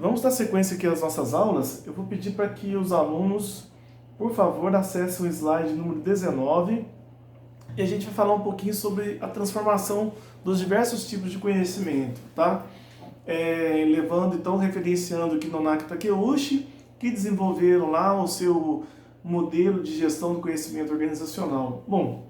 Vamos dar sequência aqui às nossas aulas. Eu vou pedir para que os alunos, por favor, acessem o slide número 19 e a gente vai falar um pouquinho sobre a transformação dos diversos tipos de conhecimento, tá? Levando, então, referenciando aqui Nonaki Takeuchi, que desenvolveram lá o seu modelo de gestão do conhecimento organizacional. Bom,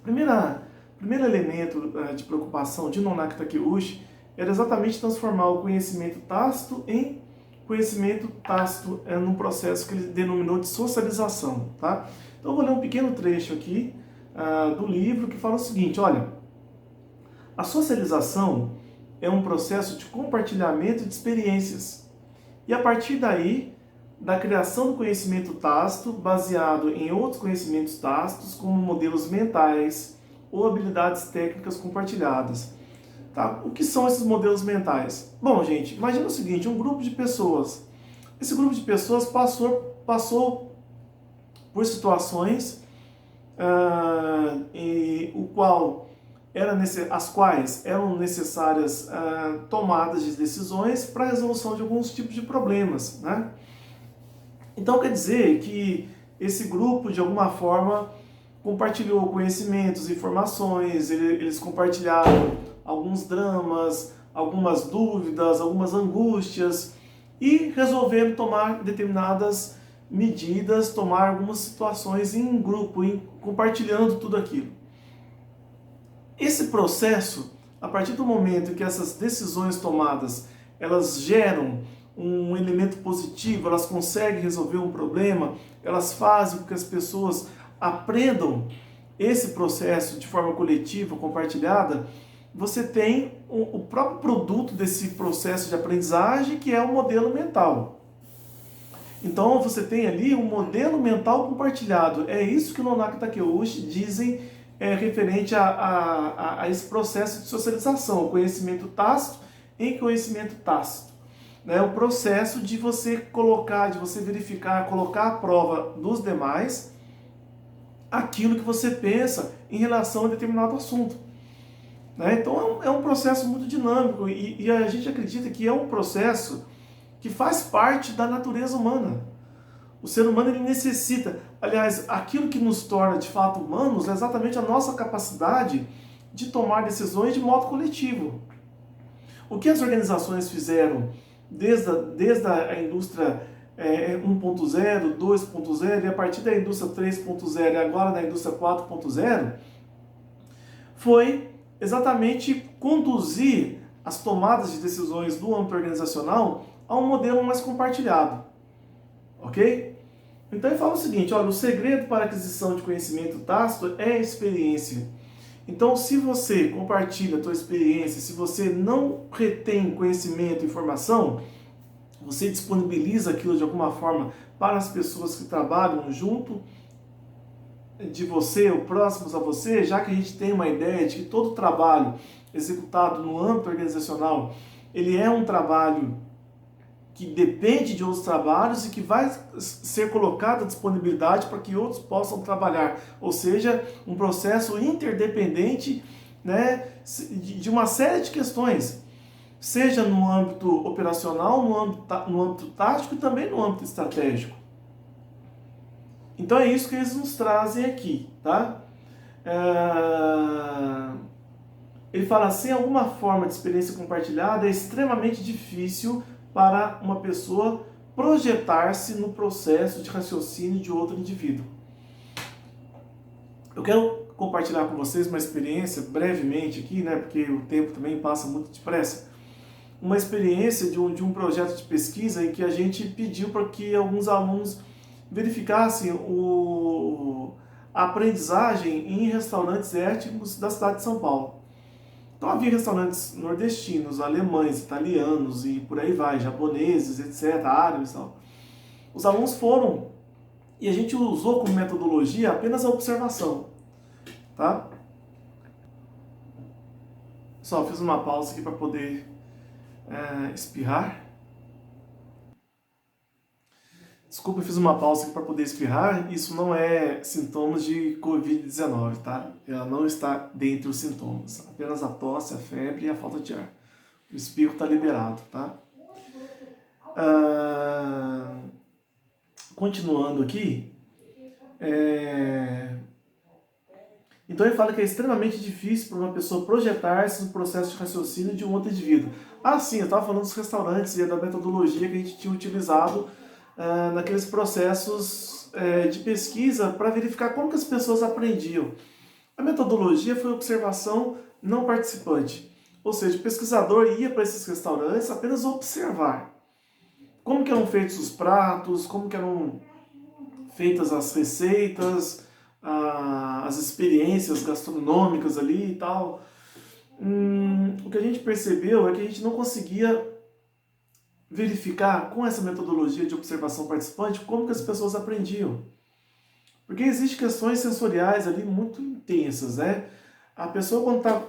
primeiro elemento de preocupação de Nonaki Takeuchi era exatamente transformar o conhecimento tácito em conhecimento tácito num processo que ele denominou de socialização, tá? Então eu vou ler um pequeno trecho aqui do livro que fala o seguinte, olha, a socialização é um processo de compartilhamento de experiências e a partir daí, da criação do conhecimento tácito baseado em outros conhecimentos tácitos como modelos mentais ou habilidades técnicas compartilhadas. Tá? O que são esses modelos mentais? Bom, gente, imagina o seguinte, um grupo de pessoas. Esse grupo de pessoas passou por situações as quais eram necessárias tomadas de decisões para a resolução de alguns tipos de problemas, né? Então quer dizer que esse grupo, de alguma forma, compartilhou conhecimentos, informações, eles compartilharam alguns dramas, algumas dúvidas, algumas angústias e resolveram tomar determinadas medidas, tomar algumas situações em grupo, compartilhando tudo aquilo. Esse processo, a partir do momento que essas decisões tomadas, elas geram um elemento positivo, elas conseguem resolver um problema, elas fazem com que as pessoas aprendam esse processo de forma coletiva, compartilhada, você tem o próprio produto desse processo de aprendizagem, que é o modelo mental. Então você tem ali um modelo mental compartilhado. É isso que o Nonaki Takeuchi dizem referente a esse processo de socialização, o conhecimento tácito em conhecimento tácito. O processo de você colocar, de você verificar, colocar à prova dos demais aquilo que você pensa em relação a determinado assunto. Então é um processo muito dinâmico e a gente acredita que é um processo que faz parte da natureza humana. O ser humano ele necessita, aliás, aquilo que nos torna de fato humanos é exatamente a nossa capacidade de tomar decisões de modo coletivo. O que as organizações fizeram desde a indústria 1.0, 2.0 e a partir da indústria 3.0 e agora da indústria 4.0 foi exatamente conduzir as tomadas de decisões do âmbito organizacional a um modelo mais compartilhado. Ok? Então ele fala o seguinte, olha, o segredo para a aquisição de conhecimento tácito é a experiência. Então, se você compartilha a sua experiência, se você não retém conhecimento, informação, você disponibiliza aquilo de alguma forma para as pessoas que trabalham junto de você, ou próximos a você, já que a gente tem uma ideia de que todo trabalho executado no âmbito organizacional, ele é um trabalho que depende de outros trabalhos e que vai ser colocado à disponibilidade para que outros possam trabalhar. Ou seja, um processo interdependente, né, de uma série de questões, seja no âmbito operacional, no âmbito tático e também no âmbito estratégico. Então é isso que eles nos trazem aqui, tá? Ele fala assim, alguma forma de experiência compartilhada é extremamente difícil para uma pessoa projetar-se no processo de raciocínio de outro indivíduo. Eu quero compartilhar com vocês uma experiência, brevemente aqui, né, porque o tempo também passa muito depressa, uma experiência de um projeto de pesquisa em que a gente pediu para que alguns alunos verificassem a aprendizagem em restaurantes étnicos da cidade de São Paulo. Então havia restaurantes nordestinos, alemães, italianos e por aí vai, japoneses, etc., árabes e tal. Os alunos foram e a gente usou como metodologia apenas a observação, tá? Só fiz uma pausa aqui para poder espirrar. Desculpa, eu fiz uma pausa aqui para poder espirrar. Isso não é sintomas de Covid-19, tá? Ela não está dentre os sintomas. Apenas a tosse, a febre e a falta de ar. O espirro está liberado, tá? Continuando aqui, é, então ele fala que é extremamente difícil para uma pessoa projetar-se no processo de raciocínio de um outro indivíduo. Ah, sim, eu estava falando dos restaurantes e da metodologia que a gente tinha utilizado naqueles processos de pesquisa para verificar como que as pessoas aprendiam. A metodologia foi observação não participante. Ou seja, o pesquisador ia para esses restaurantes apenas observar como que eram feitos os pratos, como que eram feitas as receitas, as experiências gastronômicas ali e tal. O que a gente percebeu é que a gente não conseguia verificar com essa metodologia de observação participante como que as pessoas aprendiam. Porque existem questões sensoriais ali muito intensas, né? A pessoa quando está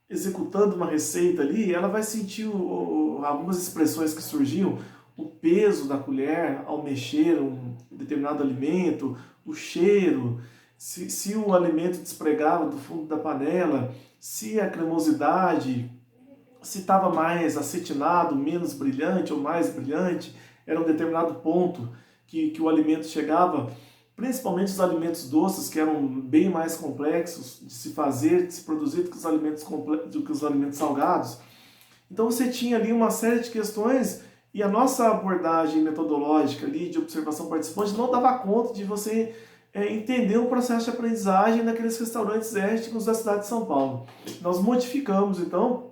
executando uma receita ali, ela vai sentir algumas expressões que surgiam, o peso da colher ao mexer um determinado alimento, o cheiro, se o alimento despregava do fundo da panela, se a cremosidade, se estava mais acetinado, menos brilhante ou mais brilhante, era um determinado ponto que o alimento chegava, principalmente os alimentos doces, que eram bem mais complexos de se fazer, de se produzir do que os alimentos salgados. Então você tinha ali uma série de questões e a nossa abordagem metodológica ali de observação participante não dava conta de você entender o processo de aprendizagem naqueles restaurantes étnicos da cidade de São Paulo. Nós modificamos então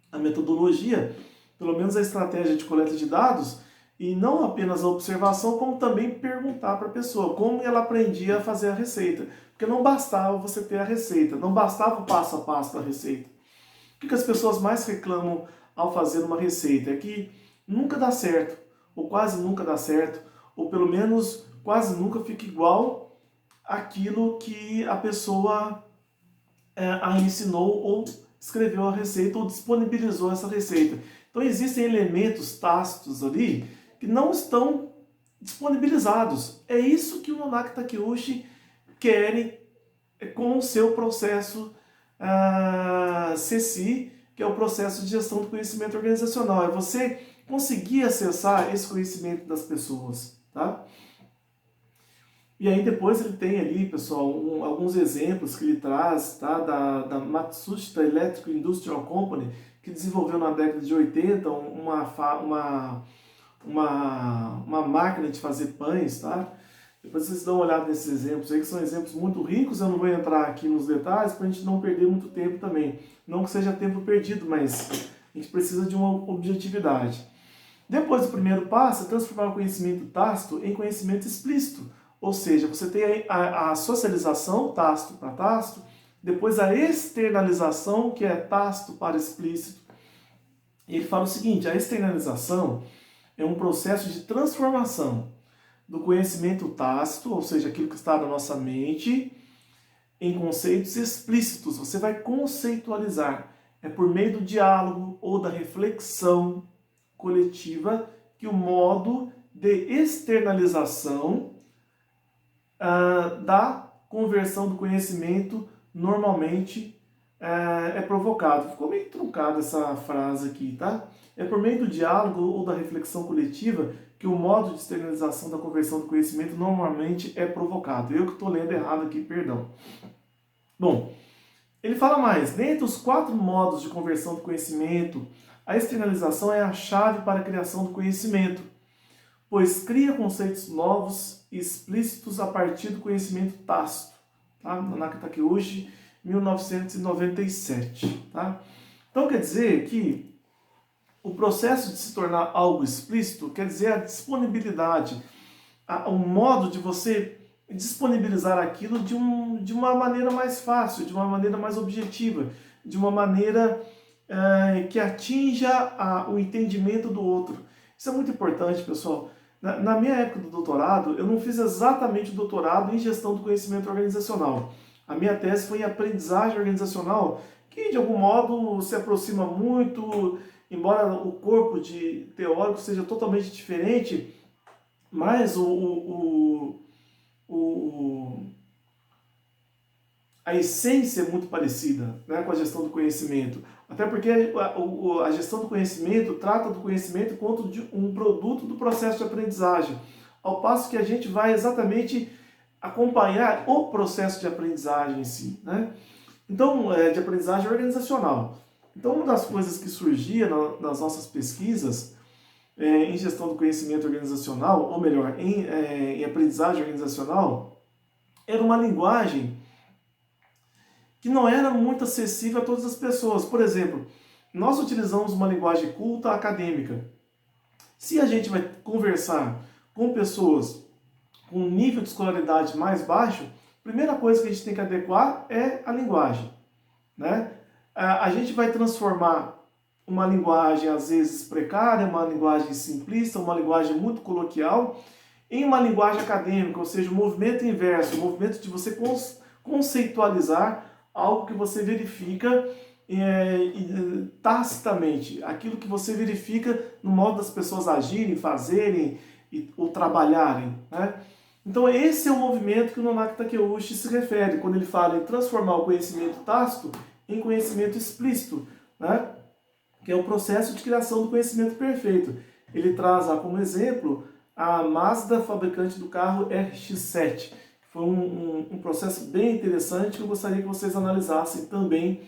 a metodologia, pelo menos a estratégia de coleta de dados, e não apenas a observação, como também perguntar para a pessoa como ela aprendia a fazer a receita. Porque não bastava você ter a receita, não bastava o passo a passo da receita. O que as pessoas mais reclamam ao fazer uma receita? É que nunca dá certo, ou quase nunca dá certo, ou pelo menos quase nunca fica igual aquilo que a pessoa a ensinou ou escreveu a receita ou disponibilizou essa receita. Então existem elementos tácitos ali que não estão disponibilizados. É isso que o Nonaki Takeuchi quer com o seu processo CSI, que é o processo de gestão do conhecimento organizacional. É você conseguir acessar esse conhecimento das pessoas, tá? E aí depois ele tem ali, pessoal, alguns exemplos que ele traz, tá? Da Matsushita Electric Industrial Company, que desenvolveu na década de 80 uma máquina de fazer pães, tá? Depois vocês dão uma olhada nesses exemplos aí, que são exemplos muito ricos, eu não vou entrar aqui nos detalhes para a gente não perder muito tempo também. Não que seja tempo perdido, mas a gente precisa de uma objetividade. Depois do primeiro passo, é transformar o conhecimento tácito em conhecimento explícito. Ou seja, você tem a socialização, tácito para tácito, depois a externalização, que é tácito para explícito. E ele fala o seguinte, a externalização é um processo de transformação do conhecimento tácito, ou seja, aquilo que está na nossa mente, em conceitos explícitos. Você vai conceitualizar. É por meio do diálogo ou da reflexão coletiva que o modo de externalização da conversão do conhecimento normalmente é provocado. Ficou meio truncada essa frase aqui, tá? É por meio do diálogo ou da reflexão coletiva que o modo de externalização da conversão do conhecimento normalmente é provocado. Eu que estou lendo errado aqui, perdão. Bom, ele fala mais, dentre os 4 modos de conversão do conhecimento, a externalização é a chave para a criação do conhecimento, pois cria conceitos novos e explícitos a partir do conhecimento tácito. Tá? Nonaki Takeuchi, 1997. Tá? Então quer dizer que o processo de se tornar algo explícito quer dizer a disponibilidade, o modo de você disponibilizar aquilo de uma maneira mais fácil, de uma maneira mais objetiva, de uma maneira que atinja o entendimento do outro. Isso é muito importante, pessoal. Na minha época do doutorado, eu não fiz exatamente o doutorado em gestão do conhecimento organizacional. A minha tese foi em aprendizagem organizacional, que de algum modo se aproxima muito, embora o corpo de teórico seja totalmente diferente, mas a essência é muito parecida, né, com a gestão do conhecimento. Até porque a gestão do conhecimento trata do conhecimento enquanto de um produto do processo de aprendizagem, ao passo que a gente vai exatamente acompanhar o processo de aprendizagem em si, né? Então, de aprendizagem organizacional. Então, uma das coisas que surgia nas nossas pesquisas em gestão do conhecimento organizacional, ou melhor, em aprendizagem organizacional, era uma linguagem que não era muito acessível a todas as pessoas. Por exemplo, nós utilizamos uma linguagem culta acadêmica. Se a gente vai conversar com pessoas com um nível de escolaridade mais baixo, a primeira coisa que a gente tem que adequar é a linguagem, né? A gente vai transformar uma linguagem às vezes precária, uma linguagem simplista, uma linguagem muito coloquial, em uma linguagem acadêmica, ou seja, o movimento inverso, o movimento de você conceitualizar algo que você verifica tacitamente, aquilo que você verifica no modo das pessoas agirem, fazerem ou trabalharem, né? Então esse é o movimento que o Nonaki Takeuchi se refere, quando ele fala em transformar o conhecimento tácito em conhecimento explícito, né? Que é o processo de criação do conhecimento perfeito. Ele traz lá como exemplo a Mazda, fabricante do carro RX-7. Foi um processo bem interessante que eu gostaria que vocês analisassem também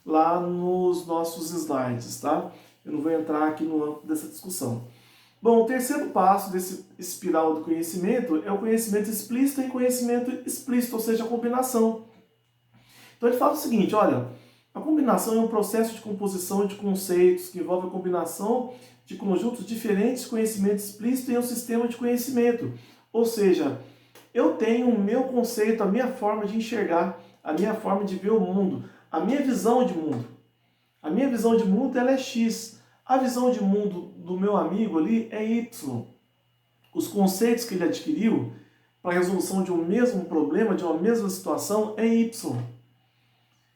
lá nos nossos slides, tá? Eu não vou entrar aqui no âmbito dessa discussão. Bom, o terceiro passo desse espiral do conhecimento é o conhecimento explícito e conhecimento explícito, ou seja, a combinação. Então ele fala o seguinte, olha, a combinação é um processo de composição de conceitos que envolve a combinação de conjuntos diferentes de conhecimento explícito em um sistema de conhecimento. Ou seja, eu tenho o meu conceito, a minha forma de enxergar, a minha forma de ver o mundo, a minha visão de mundo. A minha visão de mundo ela é X. A visão de mundo do meu amigo ali é Y. Os conceitos que ele adquiriu para a resolução de um mesmo problema, de uma mesma situação, é Y.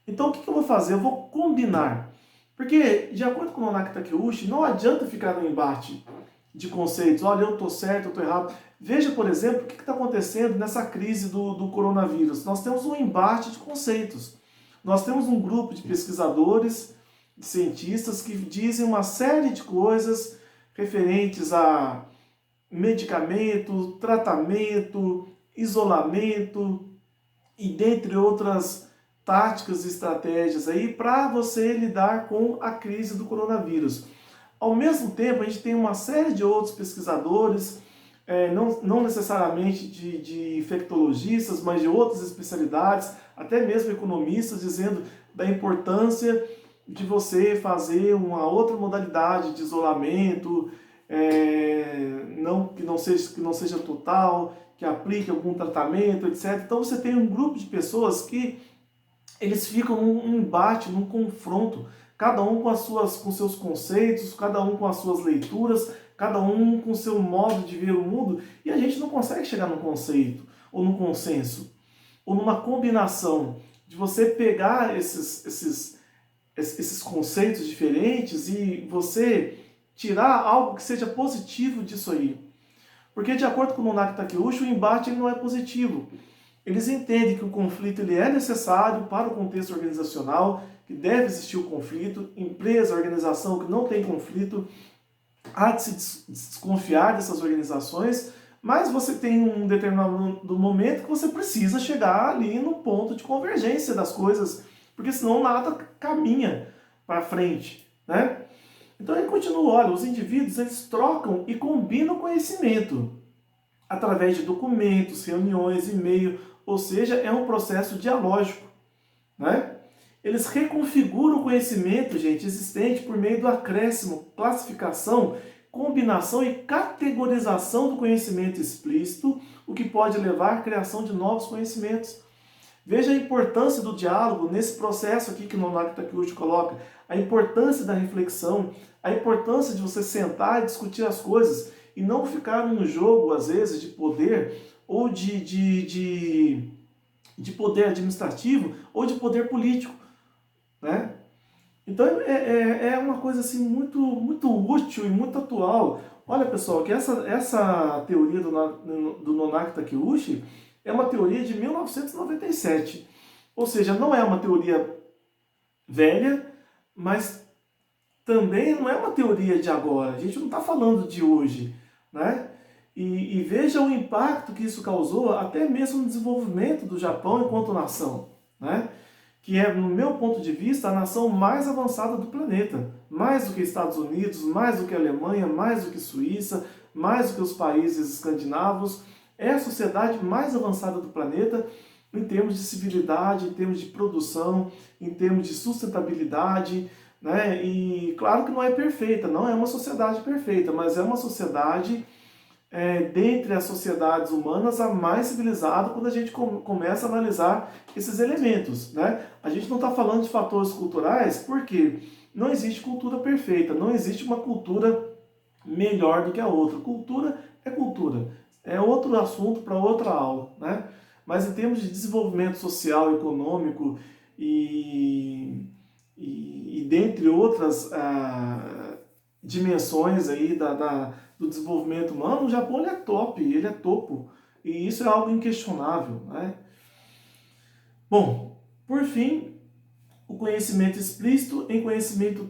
Então o que eu vou fazer? Eu vou combinar. Porque, de acordo com o Nonaki Takeuchi, não adianta ficar no embate de conceitos. Olha, eu estou certo, eu estou errado. Veja, por exemplo, o que está acontecendo nessa crise do coronavírus. Nós temos um embate de conceitos. Nós temos um grupo de pesquisadores, de cientistas, que dizem uma série de coisas referentes a medicamento, tratamento, isolamento e dentre outras táticas e estratégias aí para você lidar com a crise do coronavírus. Ao mesmo tempo, a gente tem uma série de outros pesquisadores, não necessariamente de infectologistas, mas de outras especialidades, até mesmo economistas, dizendo da importância de você fazer uma outra modalidade de isolamento, que não seja total, que aplique algum tratamento, etc. Então você tem um grupo de pessoas que eles ficam num embate, num confronto, cada um com seus conceitos, cada um com as suas leituras, cada um com o seu modo de ver o mundo, e a gente não consegue chegar num conceito, ou num consenso, ou numa combinação de você pegar esses conceitos diferentes e você tirar algo que seja positivo disso aí. Porque de acordo com o Nonaki Takeuchi, o embate não é positivo. Eles entendem que o conflito ele é necessário para o contexto organizacional, que deve existir o conflito, empresa, organização que não tem conflito, há de se desconfiar dessas organizações, mas você tem um determinado momento que você precisa chegar ali no ponto de convergência das coisas, porque senão nada caminha para frente, né? Então ele continua, olha, os indivíduos eles trocam e combinam conhecimento através de documentos, reuniões, e-mail, ou seja, é um processo dialógico, né? Eles reconfiguram o conhecimento, gente, existente por meio do acréscimo, classificação, combinação e categorização do conhecimento explícito, o que pode levar à criação de novos conhecimentos. Veja a importância do diálogo nesse processo aqui que o Nonaki Takeuchi coloca, a importância da reflexão, a importância de você sentar e discutir as coisas e não ficar num jogo, às vezes, de poder ou de poder administrativo ou de poder político, né? Então é uma coisa assim muito útil e muito atual. Olha, pessoal, que essa teoria do Nonaki Takeuchi é uma teoria de 1997. Ou seja, não é uma teoria velha, mas também não é uma teoria de agora, a gente não está falando de hoje, né? E veja o impacto que isso causou até mesmo no desenvolvimento do Japão enquanto nação, né? Que é, no meu ponto de vista, a nação mais avançada do planeta. Mais do que Estados Unidos, mais do que Alemanha, mais do que Suíça, mais do que os países escandinavos. É a sociedade mais avançada do planeta em termos de civilidade, em termos de produção, em termos de sustentabilidade, né? E claro que não é perfeita, não é uma sociedade perfeita, mas é uma sociedade dentre as sociedades humanas, a mais civilizada quando a gente começa a analisar esses elementos. Né? A gente não está falando de fatores culturais porque não existe cultura perfeita, não existe uma cultura melhor do que a outra. Cultura é cultura, é outro assunto para outra aula. Né? Mas em termos de desenvolvimento social, econômico e dentre outras dimensões aí do desenvolvimento humano, o Japão ele é top, ele é topo. E isso é algo inquestionável. Né? Bom, por fim, o conhecimento explícito em conhecimento